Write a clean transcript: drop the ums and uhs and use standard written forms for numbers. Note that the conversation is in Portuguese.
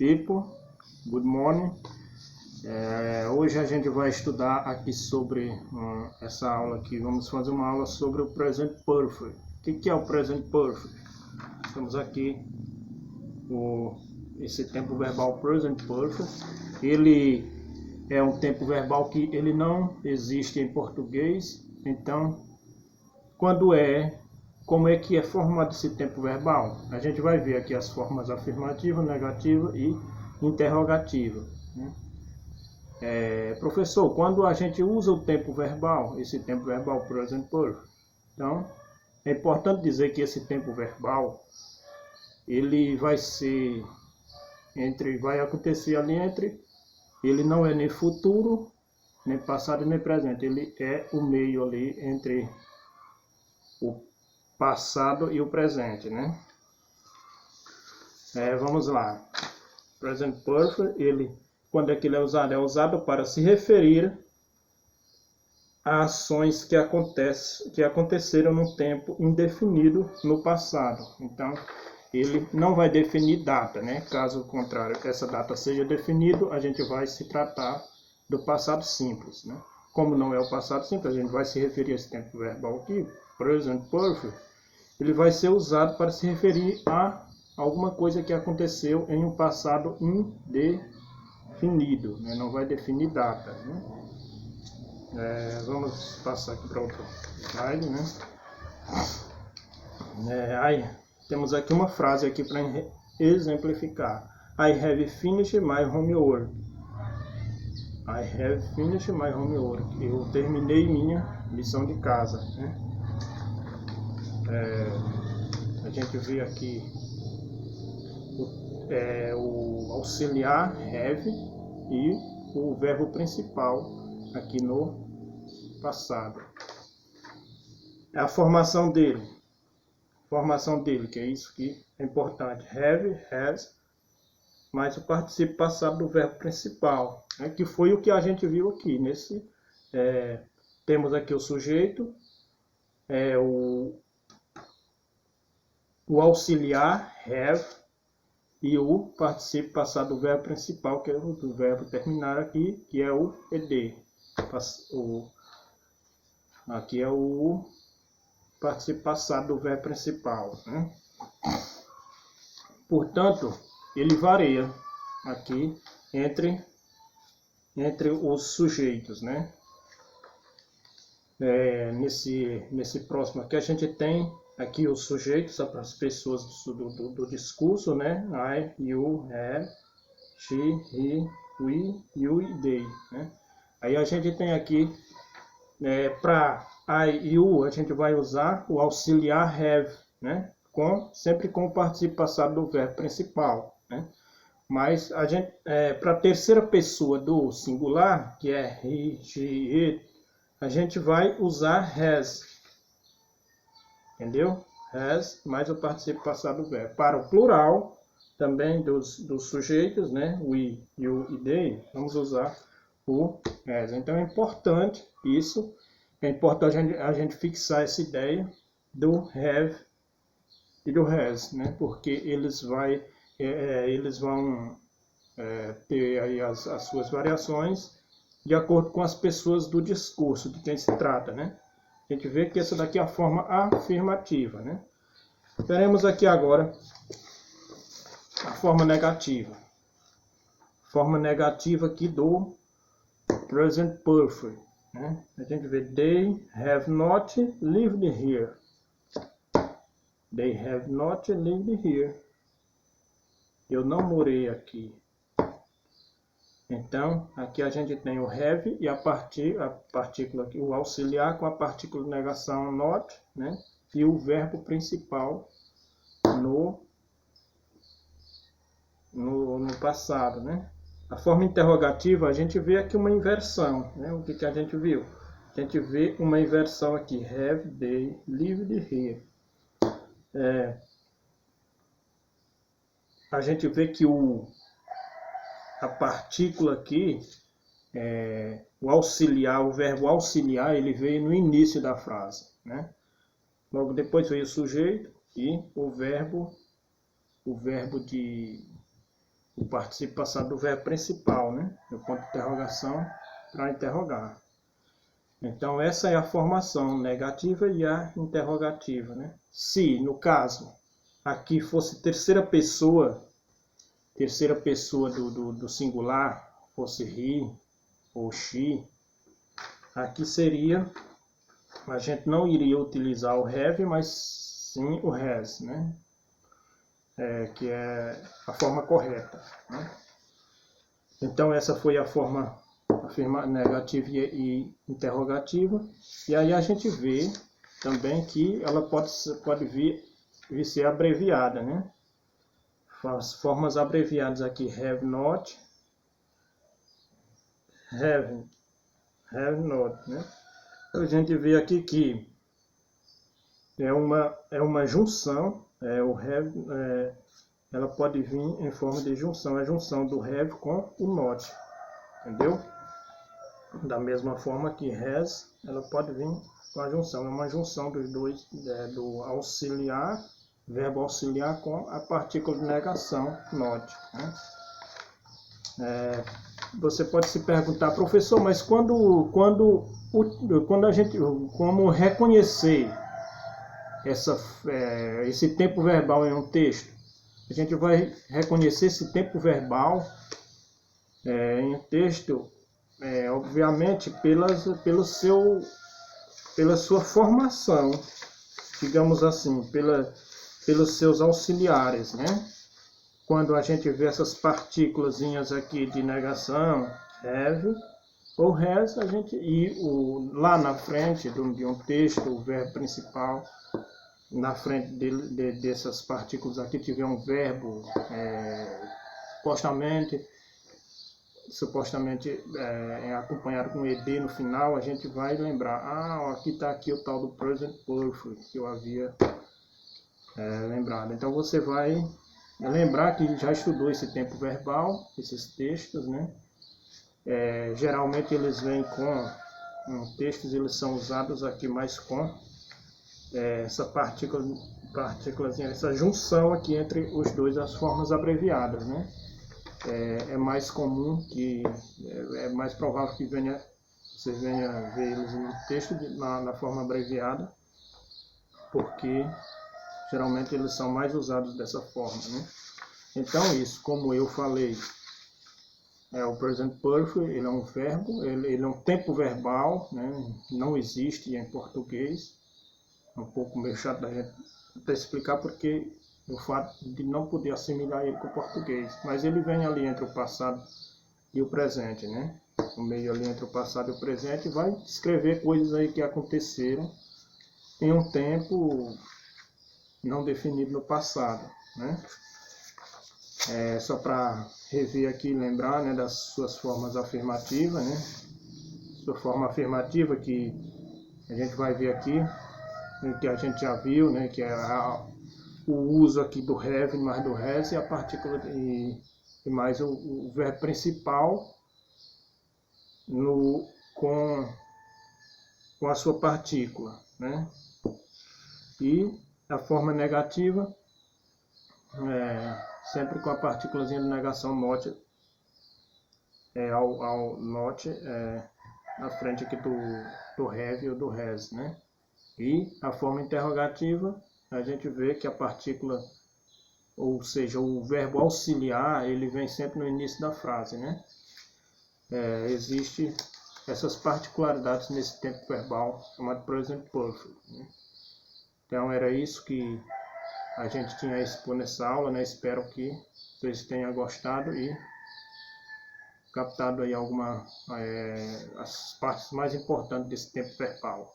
people, good morning. Hoje a gente vai estudar aqui sobre essa aula aqui. Vamos fazer uma aula sobre o present perfect. O que é o present perfect? Temos aqui esse tempo verbal present perfect. Ele é um tempo verbal que ele não existe em português. Então, como é que é formado esse tempo verbal? A gente vai ver aqui as formas afirmativa, negativa e interrogativa, né? Professor, quando a gente usa o tempo verbal, esse tempo verbal present perfect, então é importante dizer que esse tempo verbal ele vai acontecer ali ele não é nem futuro, nem passado, nem presente, ele é o meio ali entre o passado e o presente, né? Vamos lá. Present perfect, quando é que ele é usado? É usado para se referir a ações que aconteceram no tempo indefinido no passado. Então, ele não vai definir data, né? Caso contrário, essa data seja definida, a gente vai se tratar do passado simples, né? Como não é o passado simples, a gente vai se referir a esse tempo verbal aqui, present perfect, ele vai ser usado para se referir a alguma coisa que aconteceu em um passado indefinido, né? Não vai definir data, né? Vamos passar aqui para outro slide, né? Temos aqui uma frase aqui para exemplificar. I have finished my homework. I have finished my homework. Eu terminei minha lição de casa, né? A gente vê aqui o auxiliar have e o verbo principal aqui no passado. A formação dele, que é isso que é importante. Have, has, mais o participio passado do verbo principal, né? Que foi o que a gente viu aqui. Temos aqui o sujeito, o auxiliar, have, e o participio passado do verbo principal, que é o verbo terminar aqui, que é o ed. Aqui é o participio passado do verbo principal, né? Portanto, ele varia aqui entre os sujeitos, né? Nesse próximo aqui a gente tem aqui os sujeitos para as pessoas do discurso, né? I, you, have, she, he, we, you e they, né? Aí a gente tem aqui, para I e you, a gente vai usar o auxiliar have, né? Sempre com o participio passado do verbo principal, né? Mas a gente, para a terceira pessoa do singular, que é he, she, it, a gente vai usar has, entendeu? Has mais o participio passado do verbo. Para o plural, também dos sujeitos, né? We, you e they, vamos usar o has. Então é importante isso, é importante a gente fixar essa ideia do have e do has, né? Porque eles vão ter aí as suas variações de acordo com as pessoas do discurso, de quem se trata, né? A gente vê que essa daqui é a forma afirmativa, né? Teremos aqui agora a forma negativa. Forma negativa aqui do present perfect, né? A gente vê they have not lived here. They have not lived here. Eu não morei aqui. Então, aqui a gente tem o have e a partícula aqui, o auxiliar com a partícula de negação not, né? E o verbo principal no passado, né? A forma interrogativa, a gente vê aqui uma inversão, né? O que a gente viu? A gente vê uma inversão aqui, have they lived here. A gente vê que a partícula aqui, o auxiliar, o verbo auxiliar, ele veio no início da frase, né? Logo depois veio o sujeito e o verbo o particípio passado do verbo principal, né? Do ponto de interrogação para interrogar. Então, essa é a formação negativa e a interrogativa, né? Se, no caso, aqui fosse terceira pessoa do singular, fosse he ou she, aqui seria, a gente não iria utilizar o have, mas sim o has, né? Que é a forma correta, né? Então, essa foi a forma negativa e interrogativa. E aí a gente vê também que ela pode vir ser abreviada, né? As formas abreviadas aqui, have not, have not, né? A gente vê aqui que é uma junção, o have, ela pode vir em forma de junção, a junção do have com o not, entendeu? Da mesma forma que has, ela pode vir com a junção, é uma junção dos dois, do auxiliar, verbo auxiliar com a partícula de negação, not, né? Você pode se perguntar, professor, mas quando a gente, como reconhecer esse tempo verbal em um texto? A gente vai reconhecer esse tempo verbal em um texto, obviamente, pela sua formação, digamos assim, pelos seus auxiliares, né? Quando a gente vê essas partículas aqui de negação, have ou has, lá na frente de um texto, o verbo principal, na frente dessas partículas aqui tiver um verbo, supostamente acompanhado com ed no final, a gente vai lembrar, aqui está aqui o tal do present perfect que eu havia lembrado. Então você vai lembrar que já estudou esse tempo verbal, esses textos, né? Geralmente eles vêm com textos, eles são usados aqui mais com essa partículazinha, essa junção aqui entre os dois, as formas abreviadas, né? É mais comum é mais provável que você venha ver eles no texto na forma abreviada, porque geralmente eles são mais usados dessa forma, né? Então isso, como eu falei, o present perfect, ele é um verbo, ele é um tempo verbal, né? Não existe em português. É um pouco meio chato da gente até explicar, porque o fato de não poder assimilar ele com o português, mas ele vem ali entre o passado e o presente, né? No meio ali entre o passado e o presente, vai descrever coisas aí que aconteceram em um tempo não definido no passado, né? Só para rever aqui, lembrar, né, das suas formas afirmativas, né? Sua forma afirmativa que a gente vai ver aqui, que a gente já viu, né, que é o uso aqui do have mais do has e a partícula e mais o verbo principal com a sua partícula, né? E a forma negativa sempre com a partículazinha de negação not, ao not na frente aqui do have ou do has, né? E a forma interrogativa, a gente vê que a partícula, ou seja, o verbo auxiliar, ele vem sempre no início da frase, né? Existe essas particularidades nesse tempo verbal chamado present perfect, né? Então era isso que a gente tinha a expor nessa aula, né? Espero que vocês tenham gostado e captado aí as partes mais importantes desse tempo verbal.